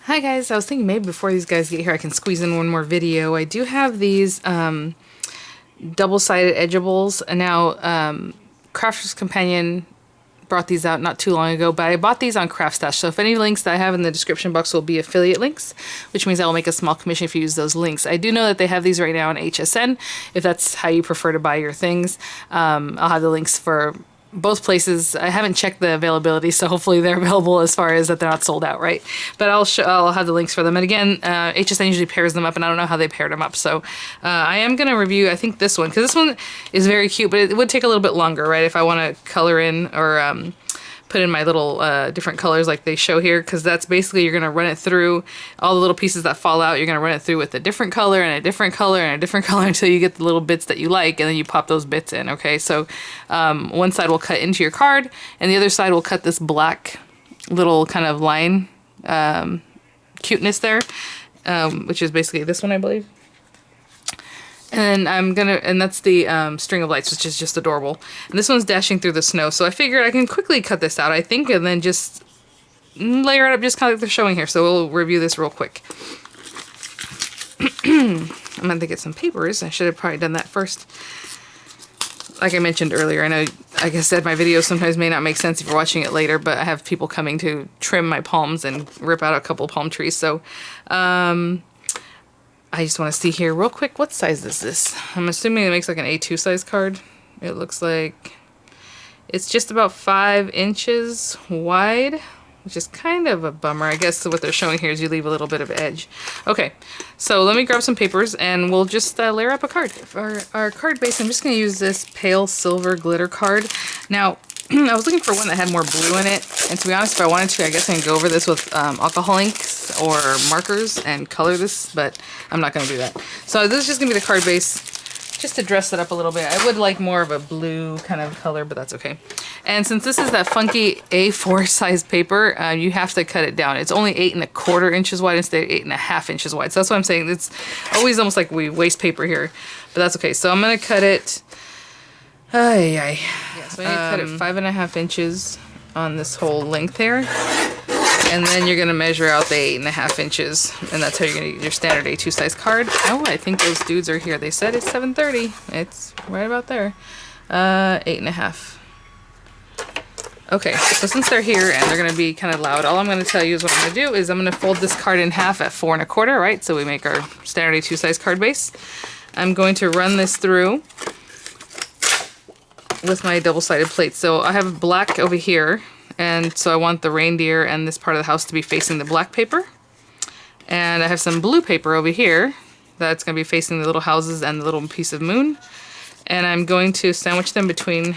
Hi guys, I was thinking maybe before these guys get here I can squeeze in one more video. I do have these double-sided edgeables, and now Crafter's Companion brought these out not too long ago, but I bought these on Craftstash, so if any links that I have in the description box will be affiliate links, which means I will make a small commission if you use those links. I do know that they have these right now on HSN, if that's how you prefer to buy your things. I'll have the links for both places. I haven't checked the availability, so hopefully they're available as far as that they're not sold out, right? But I'll have the links for them. And again, HSN usually pairs them up, and I don't know how they paired them up. So I am going to review, I think, this one, because this one is very cute, but it would take a little bit longer, right? If I want to color in or put in my little different colors like they show here, because that's basically, you're going to run it through all the little pieces that fall out. You're going to run it through with a different color and a different color and a different color until you get the little bits that you like, and then you pop those bits in. Okay, so one side will cut into your card and the other side will cut this black little kind of line cuteness there, which is basically this one, I believe. And and that's the string of lights, which is just adorable. And this one's dashing through the snow, so I figured I can quickly cut this out, I think, and then just layer it up just kind of like they're showing here. So we'll review this real quick. I'm gonna get some papers. I should have probably done that first. Like I mentioned earlier, I know, like I said, my videos sometimes may not make sense if you're watching it later, but I have people coming to trim my palms and rip out a couple palm trees, so I just want to see here real quick, what size is this? I'm assuming it makes like an A2 size card. It looks like it's just about 5 inches wide, which is kind of a bummer. I guess what they're showing here is you leave a little bit of edge. Okay, so let me grab some papers and we'll just layer up a card. For our card base, I'm just going to use this pale silver glitter card. Now, I was looking for one that had more blue in it, and to be honest, if I wanted to, I guess I can go over this with alcohol inks or markers and color this, but I'm not going to do that. So this is just going to be the card base, just to dress it up a little bit. I would like more of a blue kind of color, but that's okay. And since this is that funky A4 size paper, you have to cut it down. It's only 8¼ inches wide instead of 8½ inches wide. So that's what I'm saying. It's always almost like we waste paper here, but that's okay. So I'm going to cut it. Yeah, so I need to cut it 5½ inches on this whole length here, and then you're gonna measure out the 8½ inches, and that's how you're gonna get your standard A2 size card. Oh, I think those dudes are here. They said it's 7:30. It's right about there. 8½. Okay, so since they're here and they're gonna be kind of loud, all I'm gonna tell you is what I'm gonna do is I'm gonna fold this card in half at 4¼ right? So we make our standard A2 size card base. I'm going to run this through with my double-sided plate. So I have black over here, and so I want the reindeer and this part of the house to be facing the black paper. And I have some blue paper over here that's going to be facing the little houses and the little piece of moon. And I'm going to sandwich them between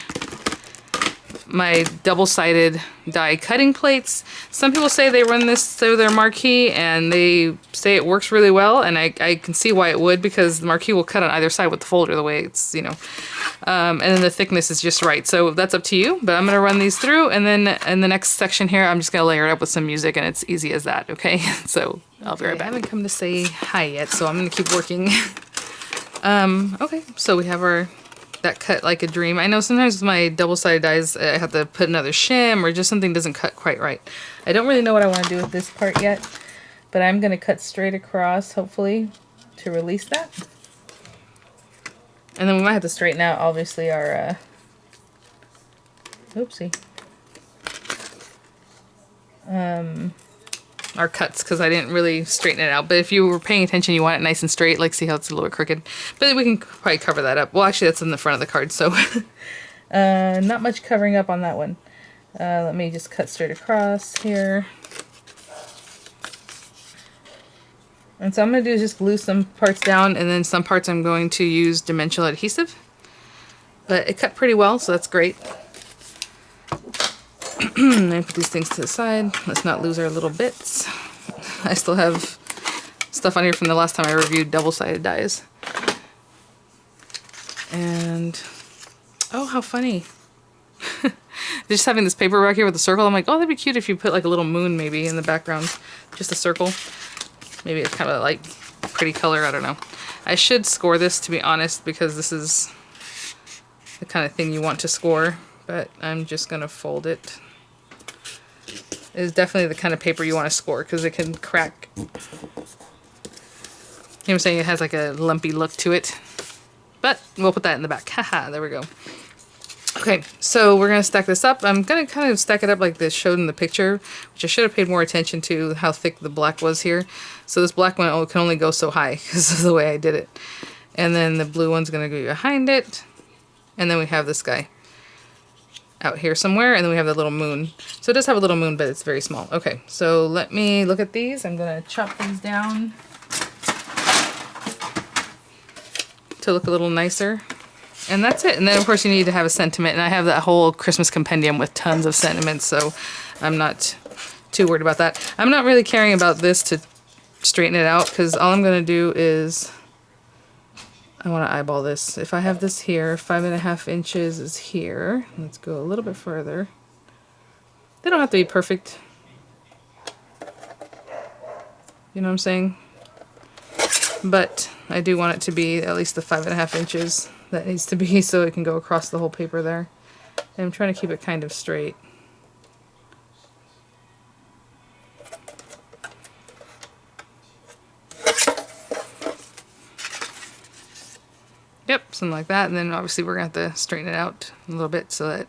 my double-sided die cutting plates. Some people say they run this through their marquee and they say it works really well, and I can see why it would, because the marquee will cut on either side with the folder the way it's, you know, and then the thickness is just right. So that's up to you, but I'm going to run these through, and then in the next section here I'm just going to layer it up with some music, and it's easy as that, okay? So I'll be right back. I haven't come to say hi yet, so I'm going to keep working. Okay, so we have our that cut like a dream. I know sometimes with my double-sided dies I have to put another shim, or just something doesn't cut quite right. I don't really know what I want to do with this part yet, but I'm going to cut straight across, hopefully, to release that. And then we might have to straighten out, obviously, our, oopsie. Our cuts, because I didn't really straighten it out. But if you were paying attention, you want it nice and straight. Like, see how it's a little bit crooked. But we can probably cover that up. Well, actually, that's in the front of the card, so not much covering up on that one. Let me just cut straight across here. And so I'm going to do is just glue some parts down, and then some parts I'm going to use dimensional adhesive. But it cut pretty well, so that's great. Let me put these things to the side. Let's not lose our little bits. I still have stuff on here from the last time I reviewed double-sided dies. And, oh, how funny. Just having this paper back here with a circle, I'm like, oh, that'd be cute if you put like a little moon maybe in the background. Just a circle. Maybe it's kind of like pretty color, I don't know. I should score this, to be honest, because this is the kind of thing you want to score, but I'm just going to fold it is definitely the kind of paper you want to score because it can crack. You know what I'm saying? It has like a lumpy look to it. But we'll put that in the back. Haha, there we go. Okay, so we're going to stack this up. I'm going to kind of stack it up like this showed in the picture, which I should have paid more attention to how thick the black was here. So this black one can only go so high because of the way I did it. And then the blue one's going to go behind it. And then we have this guy out here somewhere. And then we have the little moon. So it does have a little moon, but it's very small. Okay, so let me look at these. I'm going to chop these down to look a little nicer. And that's it. And then, of course, you need to have a sentiment. And I have that whole Christmas compendium with tons of sentiments, so I'm not too worried about that. I'm not really caring about this to straighten it out, because all I'm going to do is... I want to eyeball this. If I have this here, 5.5 inches is here. Let's go a little bit further. They don't have to be perfect. You know what I'm saying? But I do want it to be at least the 5.5 inches. That needs to be so it can go across the whole paper there. And I'm trying to keep it kind of straight. Yep, something like that. And then obviously we're going to have to straighten it out a little bit so that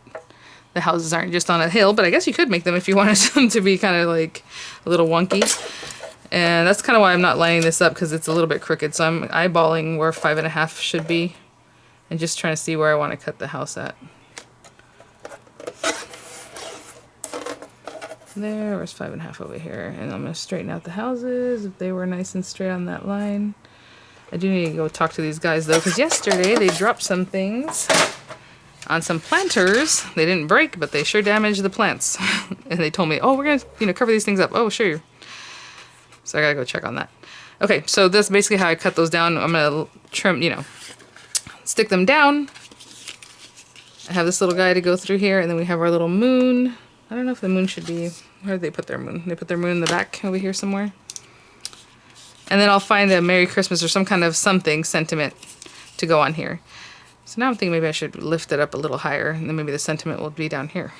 the houses aren't just on a hill. But I guess you could make them if you wanted them to be kind of like a little wonky. And that's kind of why I'm not lining this up, because it's a little bit crooked. So I'm eyeballing where 5.5 should be. And just trying to see where I want to cut the house at. Where's 5.5 over here? And I'm going to straighten out the houses if they were nice and straight on that line. I do need to go talk to these guys though, because yesterday they dropped some things on some planters. They didn't break, but they sure damaged the plants. And they told me, oh, we're going to cover these things up. Oh, sure. So I got to go check on that. Okay, so that's basically how I cut those down. I'm going to trim, stick them down. I have this little guy to go through here, and then we have our little moon. I don't know if the moon should be... Where did they put their moon? They put their moon in the back over here somewhere. And then I'll find a Merry Christmas or some kind of something sentiment to go on here. So now I'm thinking maybe I should lift it up a little higher, and then maybe the sentiment will be down here.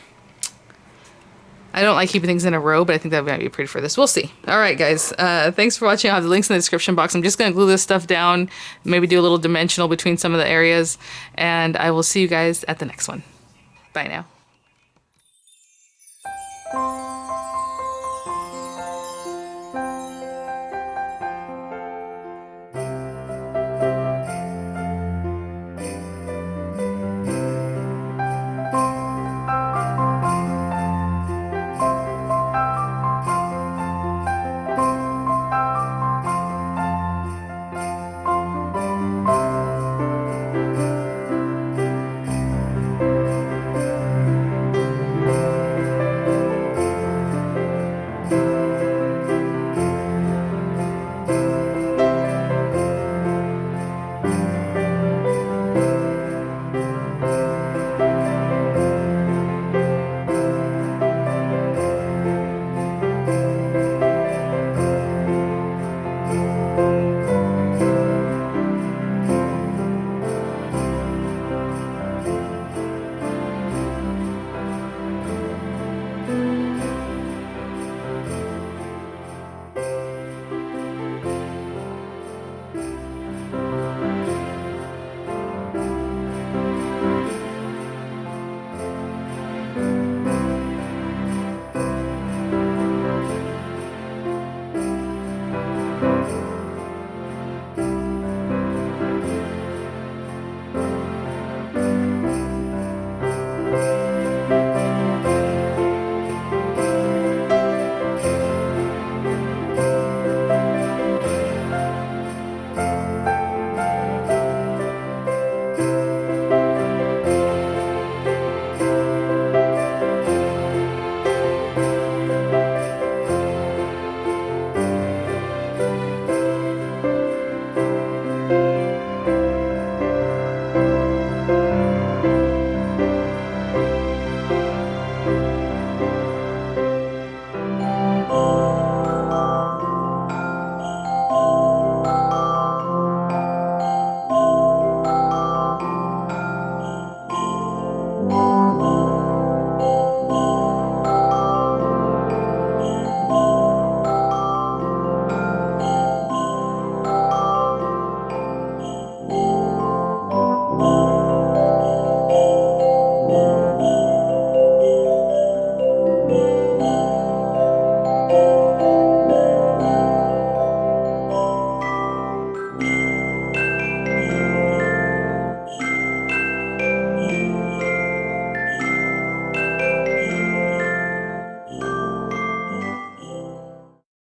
I don't like keeping things in a row, but I think that might be pretty for this. We'll see. All right, guys. Thanks for watching. I'll have the links in the description box. I'm just going to glue this stuff down, maybe do a little dimensional between some of the areas, and I will see you guys at the next one. Bye now.